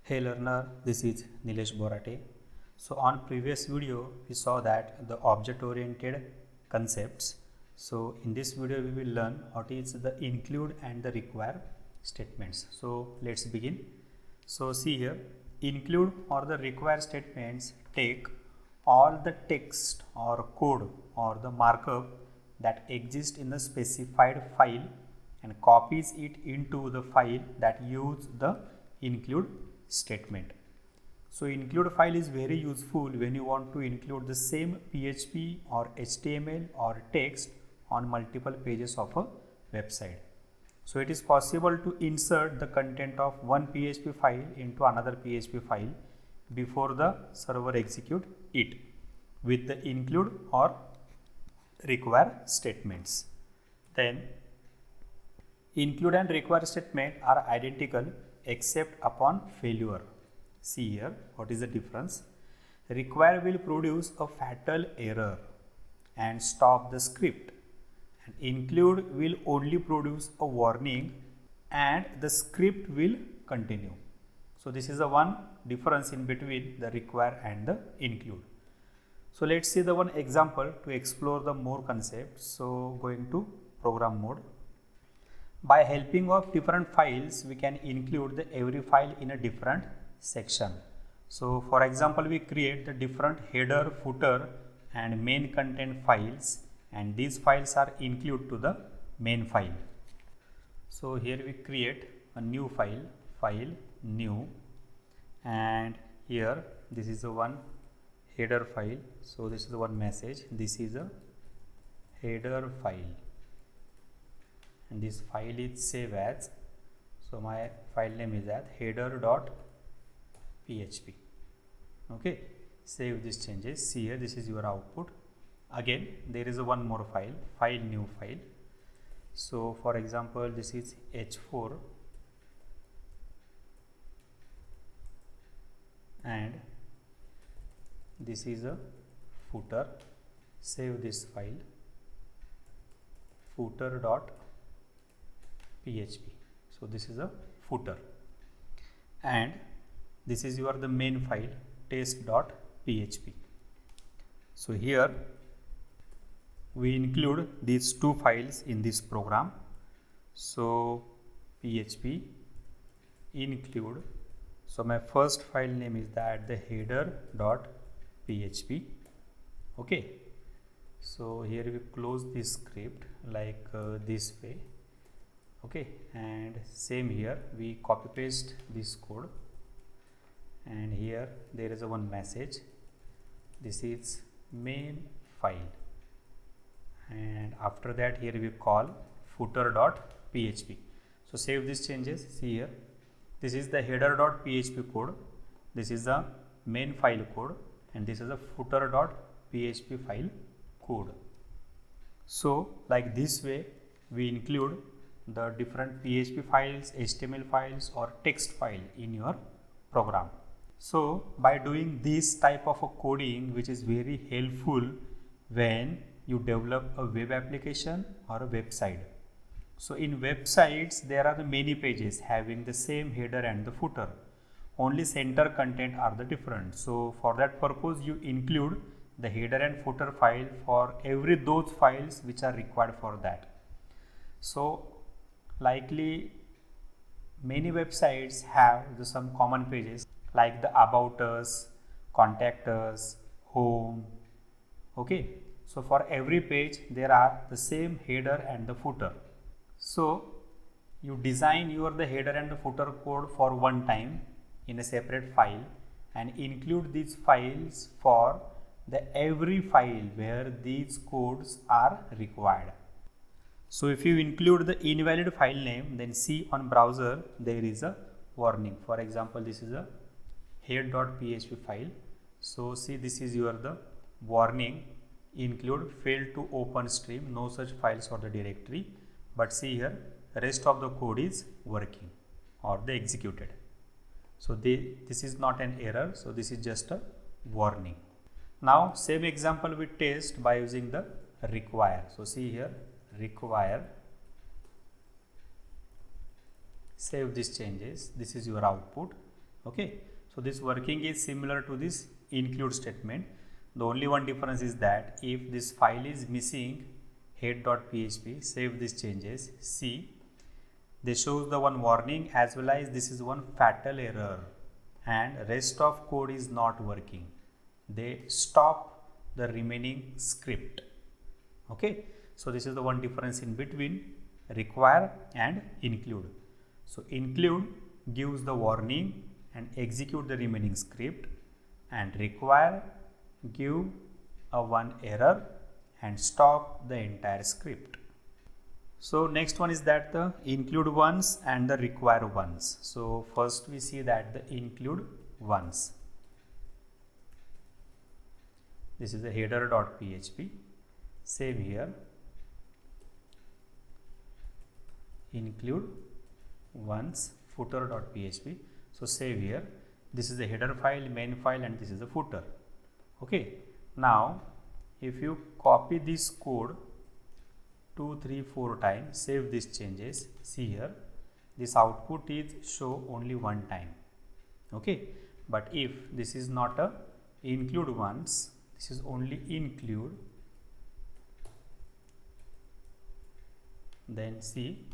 Hey learner, this is Nilesh Borate. So on previous video we saw that the object oriented concepts. So in this video we will learn what is the include and the require statements. So let's begin. So see here, include or the require statements take all the text or code or the markup that exists in the specified file and copies it into the file that use the include statement. So include file is very useful when you want to include the same PHP or HTML or text on multiple pages of a website. So it is possible to insert the content of one PHP file into another PHP file before the server execute it with the include or require statements. Then include and require statement are identical except upon failure. See here what is the difference. Require will produce a fatal error and stop the script, and include will only produce a warning and the script will continue. So this is the one difference in between the require and the include. So let's see the one example to explore the more concepts. So going to program mode. By helping of different files, we can include the every file in a different section. So for example, we create the different header, footer and main content files, and these files are included to the main file. So here we create a new file, file new, and here this is the one header file. So this is the one message. This is a header file. And this file is saved as, so my file name is that header.php. Okay, save these changes. See here, this is your output. Again, there is a one more file, file new file. So for example, this is h4 and this is a footer. Save this file, footer.php. So this is a footer, and this is your the main file test.php. So here we include these two files in this program. So php include, so my first file name is that the header.php. okay, so here we close this script like this way. Okay, and same here we copy paste this code, and here there is a one message. This is main file, and after that here we call footer.php. So save these changes. See here, this is the header.php code, this is the main file code, and this is the footer.php file code. So like this way we include the different PHP files, HTML files or text file in your program. So by doing this type of a coding, which is very helpful when you develop a web application or a website. So in websites there are the many pages having the same header and the footer, only center content are the different. So for that purpose you include the header and footer file for every those files which are required for that. So likely many websites have some common pages like the about us, contact us, home. Okay, so for every page there are the same header and the footer. So you design your the header and the footer code for one time in a separate file and include these files for the every file where these codes are required. So if you include the invalid file name, then see on browser there is a warning. For example, this is a head.php file. So see, this is your the warning, include failed to open stream, no such files or the directory. But see here, rest of the code is working or the executed. So this is not an error. So this is just a warning. Now same example we test by using the require. So see here, require save these changes. This is your output. Okay, so this working is similar to this include statement. The only one difference is that if this file is missing head.php, save these changes, see, this shows the one warning as well as this is one fatal error, and rest of code is not working. They stop the remaining script. Okay, so this is the one difference in between require and include. So include gives the warning and execute the remaining script, and require give a one error and stop the entire script. So next one is that the include once and the require once. So first we see that the include once. This is the header.php. Same here. Include once footer.php. So save here. This is the header file, main file, and this is the footer. Okay. Now if you copy this code 2, 3, 4 times, save these changes, see here, this output is show only one time. Okay, but if this is not a include once, this is only include, then see,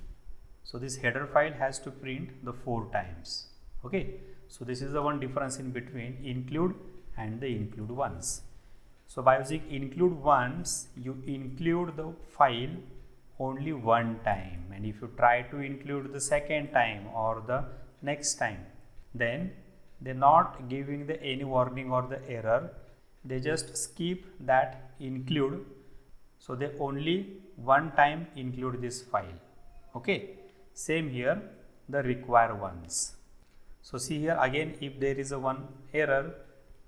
so this header file has to print the 4 times. Okay, so this is the one difference in between include and the include once. So by using include once, you include the file only one time, and if you try to include the second time or the next time, then they're not giving the any warning or the error. They just skip that include, so they only one time include this file. Okay, same here the require once. So see here again, if there is a one error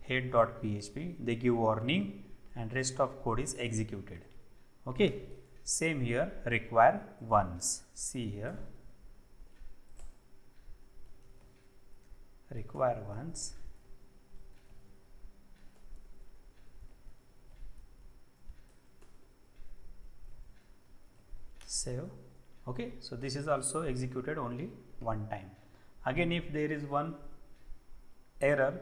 head.php, they give warning and rest of code is executed. Okay, same here require once. See here require once. Save. Okay, so this is also executed only one time. Again, if there is one error,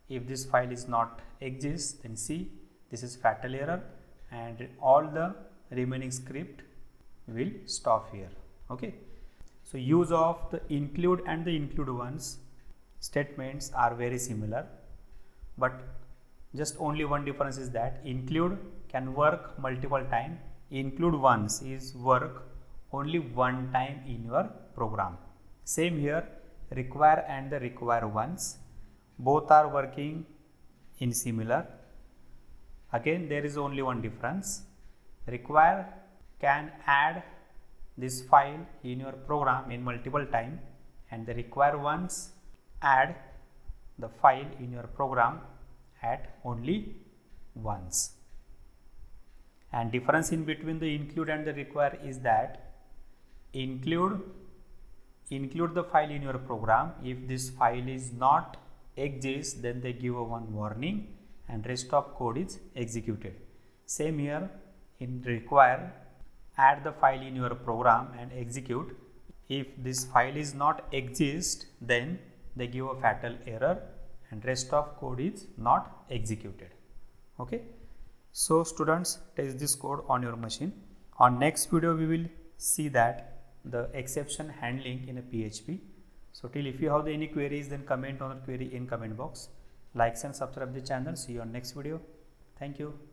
if this file is not exists, then see, this is fatal error and all the remaining script will stop here. Okay, so use of the include and the include once statements are very similar, but just only one difference is that include can work multiple times, include once is work only one time in your program. Same here require and the require once, both are working in similar. Again, there is only one difference. Require can add this file in your program in multiple time, and the require once add the file in your program at only once. And difference in between the include and the require is that include the file in your program. If this file is not exists, then they give a one warning and rest of code is executed. Same here in require, add the file in your program and execute. If this file is not exist, then they give a fatal error and rest of code is not executed. Okay, so students, test this code on your machine. On next video we will see that the exception handling in a PHP. So till if you have any queries, then comment on the query in comment box. Likes and subscribe the channel. See you on next video. Thank you.